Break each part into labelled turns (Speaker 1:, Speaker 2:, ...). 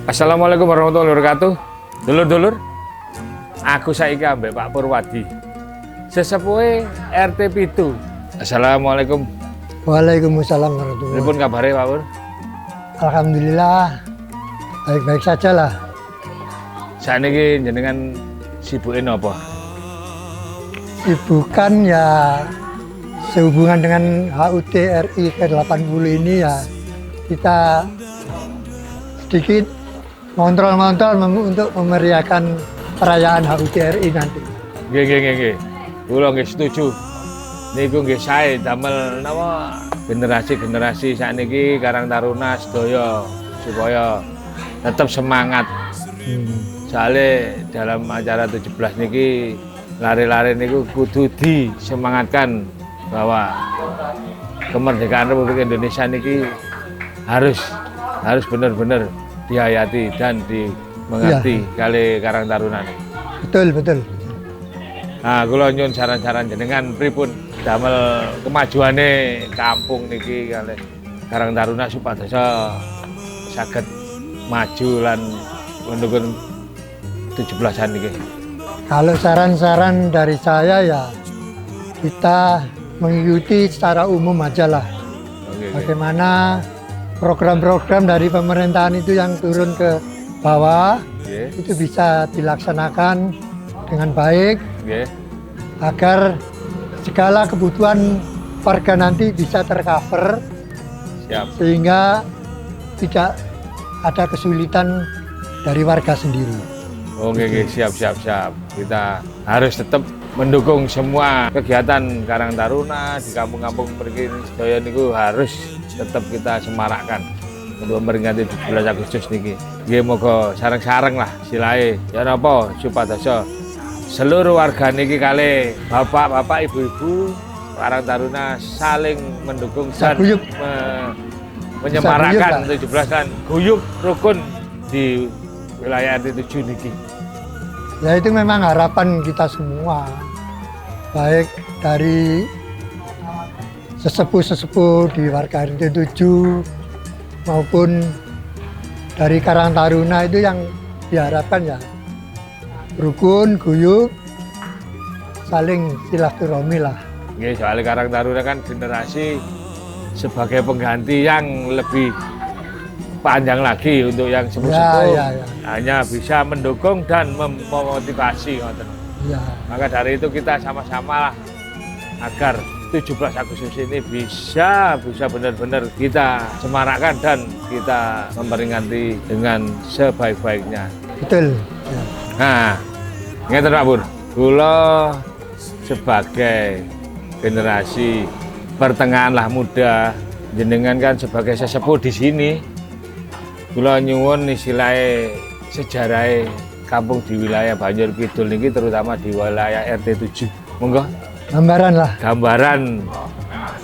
Speaker 1: Assalamualaikum warahmatullahi wabarakatuh. Dulur-dulur, aku saiki ambek Pak Purwadi, sesepuhe RT Pitu. Assalamualaikum.
Speaker 2: Waalaikumsalam warahmatullahi
Speaker 1: Pripun kabare Pak Pur?
Speaker 2: Alhamdulillah, baik-baik saja lah.
Speaker 1: Sakniki jenengan sibuke napa?
Speaker 2: Sibukan ya sehubungan dengan HUT RI ke-80 ini ya kita sedikit ngontrol-ngontrol untuk memeriahkan perayaan HUT RI nanti.
Speaker 1: Nggih. Kula nggih setuju. Niku nggih sae damel napa generasi-generasi sakniki Karang Taruna sedaya supaya tetap semangat. Soalnya dalam acara 17 niki lari-lari niku kudu disemangatkan bahwa kemerdekaan Republik Indonesia niki harus benar-benar dihayati dan dimengerti kali Karang Taruna.
Speaker 2: Betul.
Speaker 1: Nah, kula nyuwun saran-saran jenengan pripun damel kemajuane kampung niki kali Karang Taruna supados saged maju lan mendukung 17-an niki.
Speaker 2: Kalau saran-saran dari saya ya kita mengikuti secara umum aja lah. Bagaimana program-program dari pemerintahan itu yang turun ke bawah itu bisa dilaksanakan dengan baik agar segala kebutuhan warga nanti bisa tercover.
Speaker 1: Siap.
Speaker 2: Sehingga tidak ada kesulitan dari warga sendiri.
Speaker 1: Oke, siap. Kita harus tetap mendukung semua kegiatan Karang Taruna di kampung-kampung mriki sedaya niku harus tetap kita semarakkan untuk memperingati 17 Agustus niki. Nggih moga sareng-sareng lah silahe ya napa supados seluruh warga niki kali bapak-bapak, ibu-ibu Karang Taruna saling mendukung dan menyemarakkan 17 kan guyub rukun di wilayah RT7 niki.
Speaker 2: Ya itu memang harapan kita semua, baik dari sesepuh-sesepuh di warga RT7 maupun dari Karang Taruna itu yang diharapkan ya rukun, guyub, saling silaturahmi lah.
Speaker 1: Nggih, soalnya Karang Taruna kan generasi sebagai pengganti yang lebih panjang lagi untuk yang sepuh-sepuh hanya bisa mendukung dan memotivasi. Maka dari itu kita sama-sama lah agar 17 Agustus ini bisa benar-benar kita semarakkan dan kita memperingati dengan sebaik-baiknya.
Speaker 2: Betul.
Speaker 1: Nah, ngeten Pak Pur, kula sebagai generasi pertengahan lah muda, jenengan kan sebagai sesepuh di sini, kula nyuwun istilahnya sejarah kampung di wilayah Banjur Kidul niki terutama di wilayah RT7. Monggo.
Speaker 2: Gambaran lah.
Speaker 1: Gambaran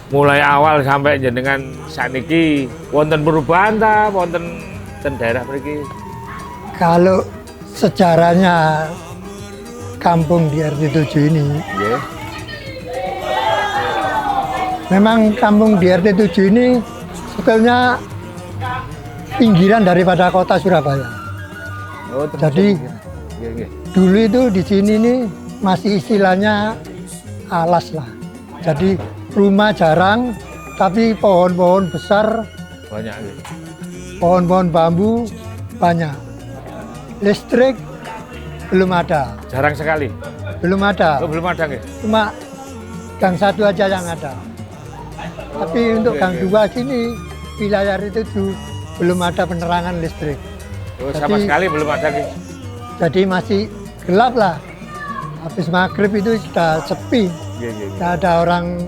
Speaker 1: mulai awal sampai jenengan sakniki wonten perubahan ta wonten ten daerah mriki?
Speaker 2: Kalau sejarahnya kampung di RT7 ini, memang kampung di RT7 ini sebetulnya pinggiran daripada kota Surabaya. Jadi dulu itu di sini nih masih istilahnya alas lah. Jadi rumah jarang, tapi pohon-pohon besar
Speaker 1: banyak.
Speaker 2: Pohon-pohon bambu banyak. Listrik belum ada.
Speaker 1: Jarang sekali.
Speaker 2: Belum ada.
Speaker 1: Belum ada nggih.
Speaker 2: Cuma gang 1 aja yang ada. Tapi untuk gang 2 sini wilayah itu belum ada penerangan listrik.
Speaker 1: Sama sekali belum ada nggih.
Speaker 2: Jadi masih gelap lah. Habis maghrib itu sudah sepi. Tidak ada orang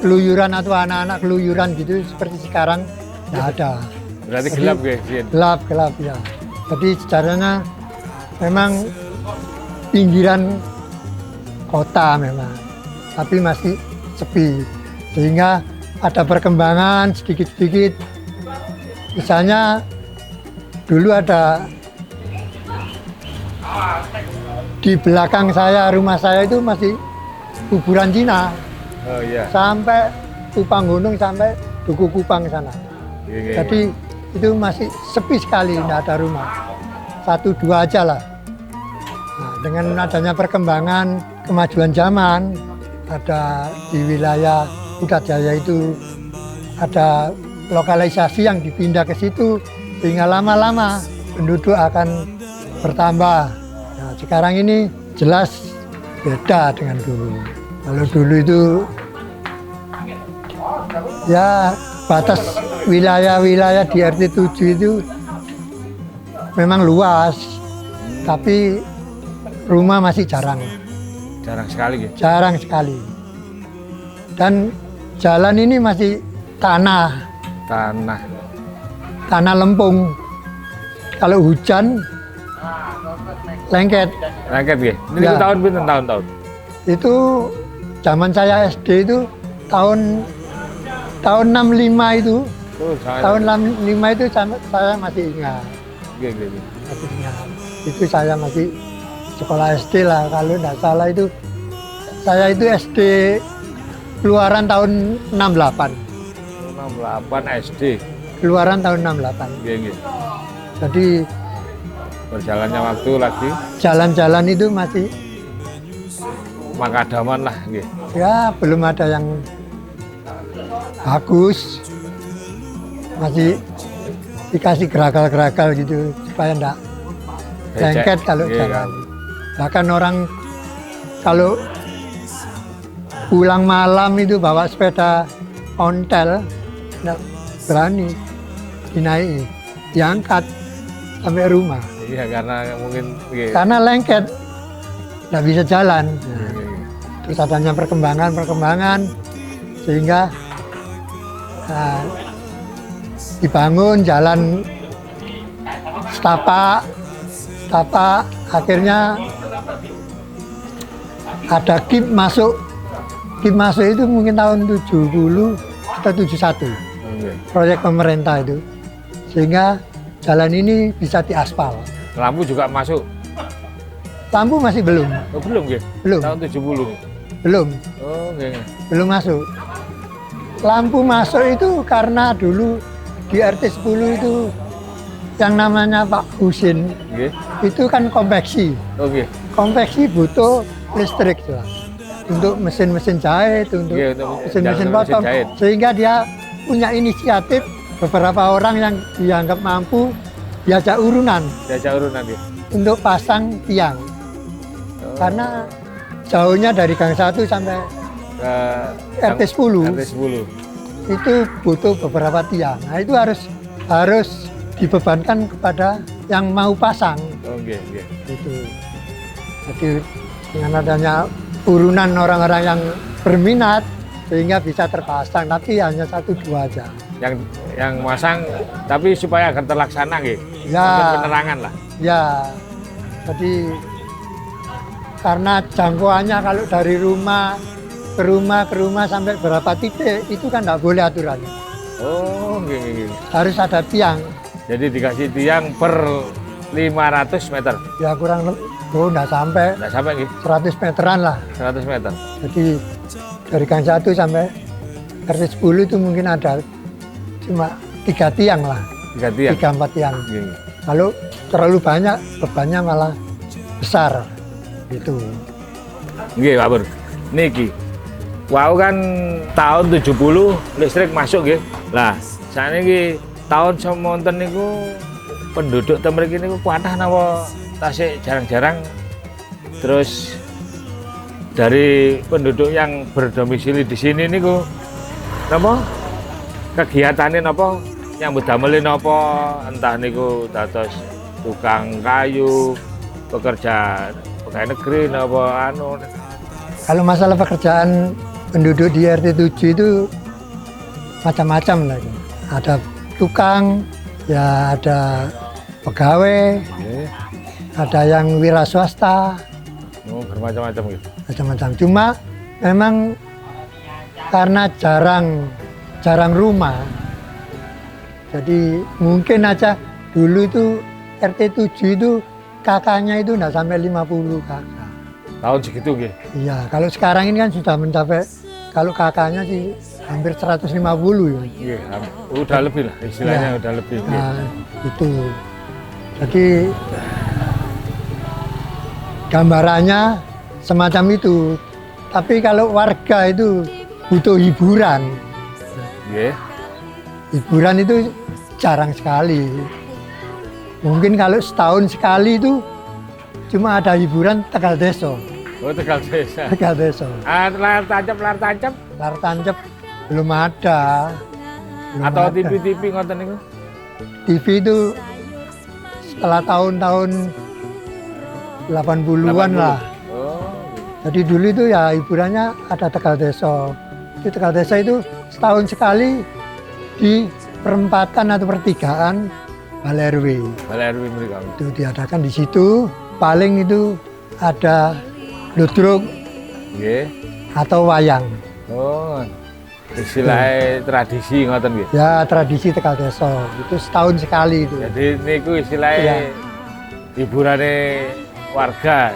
Speaker 2: keluyuran atau anak-anak keluyuran gitu seperti sekarang. Tidak ada.
Speaker 1: Berarti gelap nggih.
Speaker 2: Gelap ya. Jadi sejarahnya memang pinggiran kota memang, tapi masih sepi. Sehingga ada perkembangan sedikit-sedikit. Misalnya dulu ada di belakang saya, rumah saya itu masih kuburan Cina.
Speaker 1: Oh iya.
Speaker 2: Sampai Kupang Gunung sampai Duku Kupang sana. Jadi itu masih sepi sekali, tidak ada rumah. 1-2 aja lah. Nah, dengan adanya perkembangan kemajuan zaman, ada di wilayah Putrajaya itu ada lokalisasi yang dipindah ke situ, sehingga lama-lama penduduk akan bertambah. Nah, sekarang ini jelas beda dengan dulu. Kalau dulu itu ya batas wilayah-wilayah di RT 7 itu memang luas, tapi rumah masih jarang.
Speaker 1: Jarang sekali gitu.
Speaker 2: Jarang sekali. Dan jalan ini masih tanah lempung. Kalau hujan lengket.
Speaker 1: Lengket gitu. Ini
Speaker 2: Ya.
Speaker 1: tahun pinten tahun-tahun.
Speaker 2: Itu zaman saya SD itu tahun 65 itu. Tahun 65 itu saya masih ingat.
Speaker 1: Gitu.
Speaker 2: Masih ingat. Itu saya masih sekolah SD lah, kalau tidak salah itu saya itu SD keluaran tahun 68.
Speaker 1: 68 SD.
Speaker 2: Keluaran tahun 68.
Speaker 1: Gitu.
Speaker 2: Jadi
Speaker 1: Berjalannya waktu lagi
Speaker 2: jalan-jalan itu masih
Speaker 1: makadaman lah gitu.
Speaker 2: ya belum ada yang bagus, masih dikasih geragal-geragal gitu supaya enggak lengket kalau
Speaker 1: Iya,
Speaker 2: jalan. Bahkan orang kalau pulang malam itu bawa sepeda ontel enggak berani dinaiki, diangkat sampai rumah
Speaker 1: Iya, karena mungkin gitu.
Speaker 2: karena lengket, nggak bisa jalan.
Speaker 1: Iya.
Speaker 2: Terus adanya perkembangan sehingga dibangun jalan setapak, akhirnya ada KIP masuk. KIP masuk itu mungkin tahun 70 atau 71,
Speaker 1: Oke.
Speaker 2: proyek pemerintah itu, sehingga jalan ini bisa diaspal.
Speaker 1: Lampu juga masuk.
Speaker 2: Lampu masih belum,
Speaker 1: Oh, belum gitu.
Speaker 2: Belum.
Speaker 1: Tahun 70.
Speaker 2: belum
Speaker 1: Belum.
Speaker 2: masuk. Lampu masuk itu karena dulu di RT 10 itu yang namanya Pak Husin
Speaker 1: Nggih.
Speaker 2: itu kan konveksi.
Speaker 1: Oke.
Speaker 2: Konveksi butuh listrik jelas. Untuk mesin-mesin jahit, untuk
Speaker 1: Iya, untuk
Speaker 2: mesin-mesin
Speaker 1: jalan mesin
Speaker 2: potong.
Speaker 1: jahit.
Speaker 2: Sehingga dia punya inisiatif, beberapa orang yang dianggap mampu diajak urunan
Speaker 1: Diajak urunan gitu.
Speaker 2: untuk pasang tiang.
Speaker 1: Oh.
Speaker 2: Karena jauhnya dari Gang 1 sampai
Speaker 1: Ke
Speaker 2: RT 10
Speaker 1: RT 10.
Speaker 2: itu butuh beberapa tiang. Nah, itu harus dibebankan kepada yang mau pasang.
Speaker 1: Oke.
Speaker 2: Gitu. Jadi dengan adanya urunan orang-orang yang berminat sehingga bisa terpasang, tapi hanya 1-2 aja.
Speaker 1: Yang masang tapi supaya agar terlaksana gitu.
Speaker 2: Ya.
Speaker 1: Untuk penerangan lah.
Speaker 2: Ya, jadi karena jangkauannya kalau dari rumah ke rumah sampai berapa titik itu kan tidak boleh aturannya.
Speaker 1: Oh, gini.
Speaker 2: Harus ada tiang.
Speaker 1: Jadi dikasih tiang per 500 meter.
Speaker 2: Ya kurang nggak sampai
Speaker 1: Nggak sampai gitu.
Speaker 2: 100 meteran lah.
Speaker 1: 100 meter.
Speaker 2: Jadi dari Gang 1 sampai RT 10 itu mungkin ada cuma 3 tiang lah,
Speaker 1: 3 tiang.
Speaker 2: 3-4 tiang.
Speaker 1: Gini.
Speaker 2: Kalau terlalu banyak bebannya malah besar gitu.
Speaker 1: Nggih, Pak Pur. Niki. Wow kan tahun 70 listrik masuk nggih. Lah, sakniki tahun semonten niku penduduk teng mriki niku kuatah napa tasih jarang-jarang. Terus dari penduduk yang berdomisili di sini niku napa kegiatannya napa nyambut damel napa, entah niku dados tukang kayu, pekerja pegawai negeri napa anu.
Speaker 2: Kalau masalah pekerjaan penduduk di RT 7 itu macam-macam lah. Ada tukang, ya ada pegawai,
Speaker 1: Nggih.
Speaker 2: ada yang wira swasta,
Speaker 1: Oh, bermacam-macam gitu.
Speaker 2: macam-macam. Cuma memang karena jarang rumah, jadi mungkin aja dulu itu RT 7 itu kakaknya itu nggak sampai 50 kakak.
Speaker 1: Tahun segitu nggih.
Speaker 2: Iya, kalau sekarang ini kan sudah mencapai, kalau kakaknya sih hampir 150 ya.
Speaker 1: Iya, udah lebih lah istilahnya,
Speaker 2: Ya.
Speaker 1: udah lebih.
Speaker 2: Nah, itu. Jadi gambarannya semacam itu. Tapi kalau warga itu butuh hiburan.
Speaker 1: Iya.
Speaker 2: Hiburan itu jarang sekali. Mungkin kalau setahun sekali itu cuma ada hiburan Tegal Deso.
Speaker 1: Oh, Tegal Desa.
Speaker 2: Tegal Deso.
Speaker 1: Layar tancap, layar tancap.
Speaker 2: Layar tancap belum ada. Belum
Speaker 1: Atau
Speaker 2: ada.
Speaker 1: TV-TV ngoten niku.
Speaker 2: TV itu setelah tahun-tahun 80-an lah.
Speaker 1: Oh.
Speaker 2: Jadi dulu itu ya hiburannya ada Tegal Deso. Di Tegal Deso itu setahun sekali di perempatan atau pertigaan Balai RW.
Speaker 1: Balai RW mereka.
Speaker 2: Itu diadakan di situ. Paling itu ada ludruk
Speaker 1: Nggih.
Speaker 2: atau wayang.
Speaker 1: Oh. Istilahnya tradisi ngoten nggih.
Speaker 2: Ya tradisi Tegal Deso. Itu setahun sekali itu.
Speaker 1: Jadi niku istilahnya
Speaker 2: Iya.
Speaker 1: hiburannya warga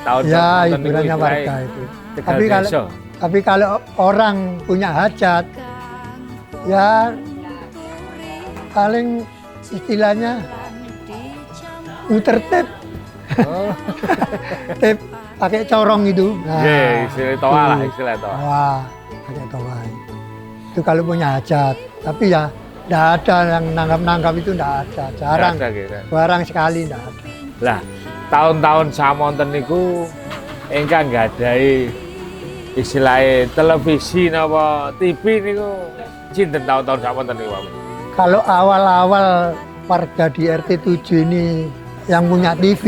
Speaker 1: tahun
Speaker 2: Ya hiburannya warga itu. Tapi kalau orang punya hajat, ya paling istilahnya muter tip,
Speaker 1: Oh.
Speaker 2: tip pakai corong itu.
Speaker 1: Iya, istilah toa lah,
Speaker 2: itu.
Speaker 1: istilah toa.
Speaker 2: Wah, pakai toa. Itu kalau punya hajat. Tapi ya tidak ada yang nanggap-nanggap itu, tidak ada. Jarang,
Speaker 1: Nggak ada, gitu.
Speaker 2: barang sekali tidak ada.
Speaker 1: Lah, tahun-tahun samonten niku engkang nggadahi istilahnya televisi napa TV niku cinten tahun-tahun samonten niku. Pak?
Speaker 2: Kalau awal-awal warga di RT 7 ini yang punya TV,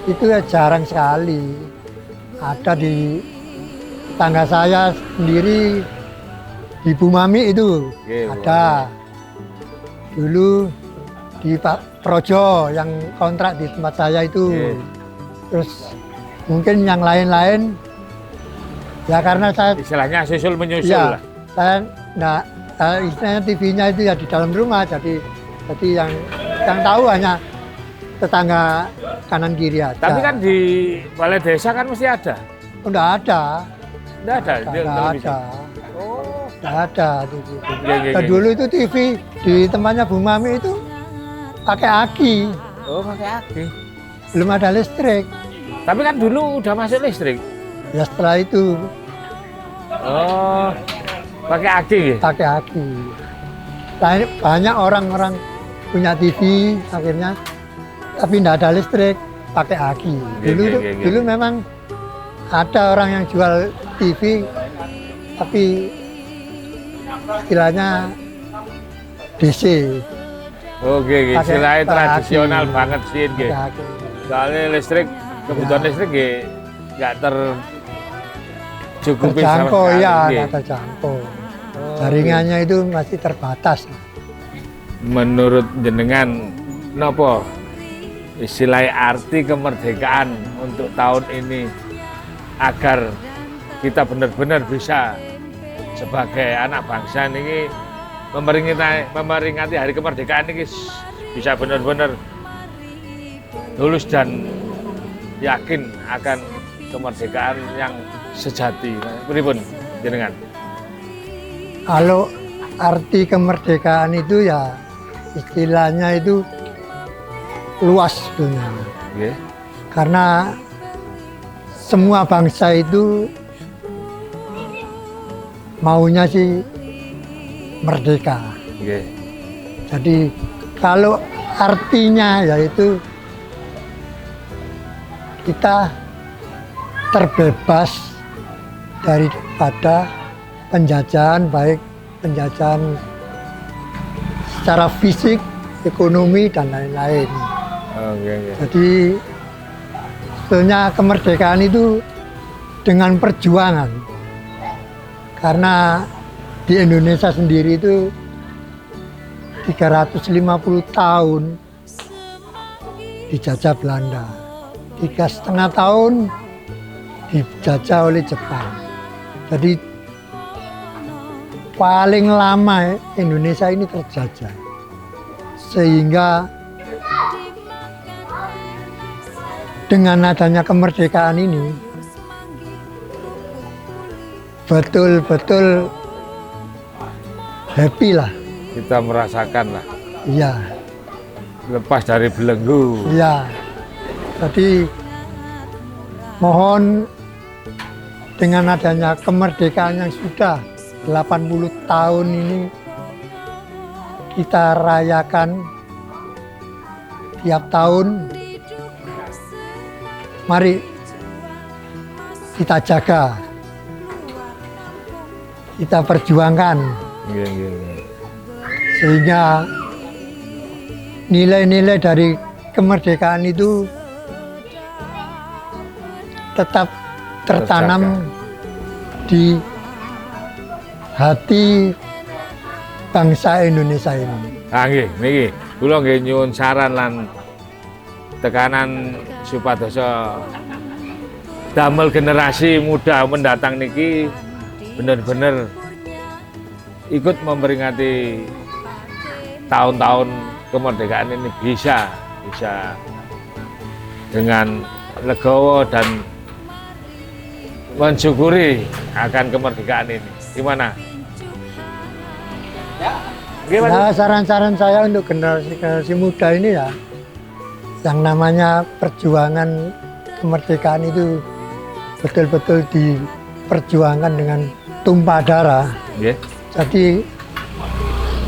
Speaker 2: itu ya jarang sekali. Ada di tangga saya sendiri, di Bu Mami itu
Speaker 1: Oke, Bu
Speaker 2: ada. Dulu di Pak Projo yang kontrak di tempat saya itu.
Speaker 1: Oke.
Speaker 2: Terus mungkin yang lain-lain, ya karena saya
Speaker 1: Istilahnya susul menyusul
Speaker 2: ya,
Speaker 1: lah.
Speaker 2: saya enggak, istilahnya TV-nya itu ya di dalam rumah, jadi yang tahu hanya tetangga kanan kiri aja.
Speaker 1: Tapi kan di balai desa kan mesti ada.
Speaker 2: Oh, enggak ada,
Speaker 1: Enggak ada di
Speaker 2: enggak
Speaker 1: televisi.
Speaker 2: ada,
Speaker 1: Oh.
Speaker 2: enggak ada TV.
Speaker 1: Iya, iya,
Speaker 2: Dan
Speaker 1: iya.
Speaker 2: dulu itu TV di tempatnya Bu Mami itu pakai aki,
Speaker 1: Oh, pakai aki.
Speaker 2: belum ada listrik.
Speaker 1: Tapi kan dulu udah masuk listrik.
Speaker 2: Ya setelah itu
Speaker 1: Oh. Pakai aki nggih.
Speaker 2: pakai aki. Nah, ini banyak orang-orang punya TV akhirnya, tapi tidak ada listrik, pakai aki. Dulu dulu memang ada orang yang jual TV, tapi istilahnya DC.
Speaker 1: Oke, nggih.
Speaker 2: Pakai-
Speaker 1: Istilahnya
Speaker 2: pakai
Speaker 1: tradisional
Speaker 2: aki.
Speaker 1: banget sih nggih.
Speaker 2: Pakai aki.
Speaker 1: Soalnya listrik, kebutuhan
Speaker 2: Ya.
Speaker 1: listrik nggih nggak tercukupi sama
Speaker 2: Terjangkau
Speaker 1: sekali.
Speaker 2: ya,
Speaker 1: nggih.
Speaker 2: nggak terjangkau.
Speaker 1: Oh,
Speaker 2: Jaringannya itu masih terbatas.
Speaker 1: Menurut jenengan nopo istilah arti kemerdekaan untuk tahun ini agar kita benar-benar bisa sebagai anak bangsa ini memperingati hari kemerdekaan ini bisa benar-benar tulus dan yakin akan kemerdekaan yang sejati. Pripun jenengan?
Speaker 2: Kalau arti kemerdekaan itu ya istilahnya itu luas dunia.
Speaker 1: Nggih.
Speaker 2: Karena semua bangsa itu maunya sih merdeka.
Speaker 1: Nggih.
Speaker 2: Jadi kalau artinya yaitu kita terbebas daripada penjajahan, baik penjajahan secara fisik, ekonomi, dan lain-lain.
Speaker 1: Oke, oke.
Speaker 2: Jadi sebetulnya kemerdekaan itu dengan perjuangan. Karena di Indonesia sendiri itu 350 tahun dijajah Belanda. 3,5 tahun dijajah oleh Jepang. Jadi paling lama Indonesia ini terjajah. Sehingga dengan adanya kemerdekaan ini, betul-betul happy lah.
Speaker 1: Kita merasakan lah,
Speaker 2: Iya,
Speaker 1: lepas dari belenggu.
Speaker 2: iya. Jadi mohon dengan adanya kemerdekaan yang sudah 80 tahun ini kita rayakan tiap tahun. Mari kita jaga, kita perjuangkan
Speaker 1: Iya, iya, iya.
Speaker 2: sehingga nilai-nilai dari kemerdekaan itu tetap tertanam di hati bangsa Indonesia ini.
Speaker 1: Ah nggih, niki kula nggih nyuwun saran lan tekanan supados damel generasi muda mendatang niki bener-bener ikut memperingati tahun-tahun kemerdekaan ini bisa dengan legowo dan mensyukuri akan kemerdekaan ini. Gimana?
Speaker 2: Nah, saran-saran saya untuk generasi muda ini ya, yang namanya perjuangan kemerdekaan itu betul-betul diperjuangkan dengan tumpah darah.
Speaker 1: Nggih.
Speaker 2: Jadi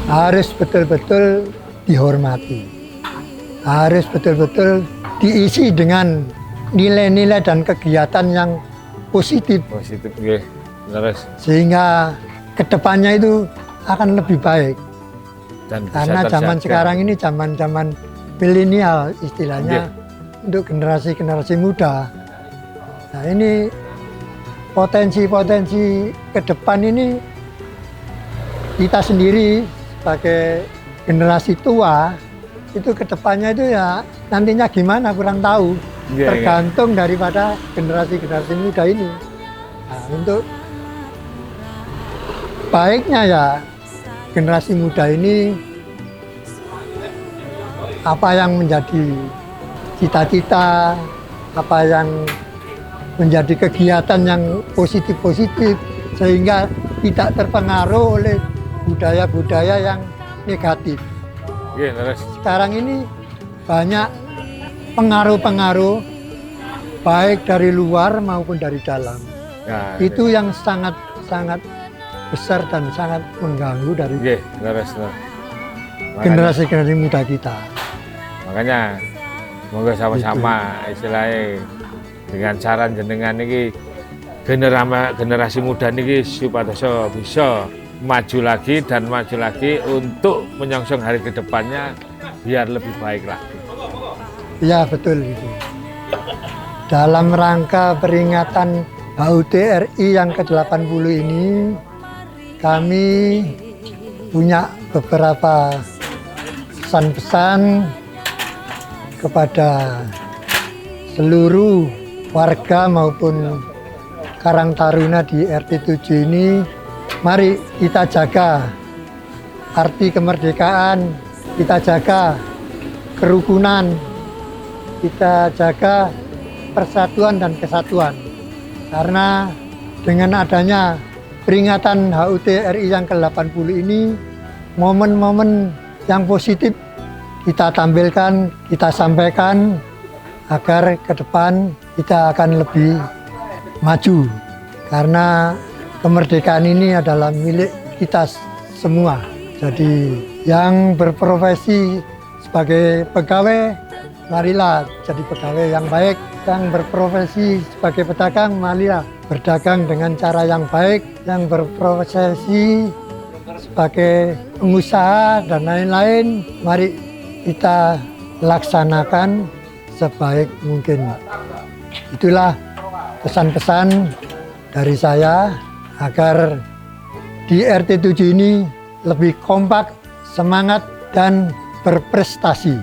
Speaker 2: harus betul-betul dihormati, harus betul-betul diisi dengan nilai-nilai dan kegiatan yang positif,
Speaker 1: Positif nggih. Terus
Speaker 2: sehingga kedepannya itu akan lebih baik.
Speaker 1: dan bisa
Speaker 2: Karena zaman
Speaker 1: terjaga.
Speaker 2: sekarang ini zaman milenial istilahnya, untuk generasi muda. Nah, ini potensi ke depan ini kita sendiri sebagai generasi tua itu ke depannya itu ya nantinya gimana kurang tahu.
Speaker 1: Iya,
Speaker 2: Tergantung daripada generasi muda ini. Nah, untuk baiknya ya generasi muda ini apa yang menjadi cita-cita, apa yang menjadi kegiatan yang positif-positif sehingga tidak terpengaruh oleh budaya-budaya yang negatif.
Speaker 1: Nggih, terus
Speaker 2: Sekarang ini banyak pengaruh-pengaruh baik dari luar maupun dari dalam.
Speaker 1: nah,
Speaker 2: Itu yang sangat besar dan sangat mengganggu dari
Speaker 1: nggih, terus.
Speaker 2: generasi muda kita.
Speaker 1: Makanya semoga sama-sama istilahnya dengan saran jenengan ini generasi muda ini supados bisa maju lagi untuk menyongsong hari kedepannya biar lebih baik lagi.
Speaker 2: Ya betul itu. Dalam rangka peringatan HUT RI yang ke-80 ini, kami punya beberapa pesan-pesan kepada seluruh warga maupun Karang Taruna di RT 7 ini. Mari kita jaga arti kemerdekaan, kita jaga kerukunan, kita jaga persatuan dan kesatuan. Karena dengan adanya peringatan HUT RI yang ke-80 ini, momen-momen yang positif kita tampilkan, kita sampaikan agar ke depan kita akan lebih maju. Karena kemerdekaan ini adalah milik kita semua. Jadi yang berprofesi sebagai pegawai, marilah jadi pegawai yang baik. Yang berprofesi sebagai pedagang, marilah berdagang dengan cara yang baik. Yang berprofesi sebagai pengusaha dan lain-lain, mari kita laksanakan sebaik mungkin. Itulah pesan-pesan dari saya agar di RT 7 ini lebih kompak, semangat, dan berprestasi.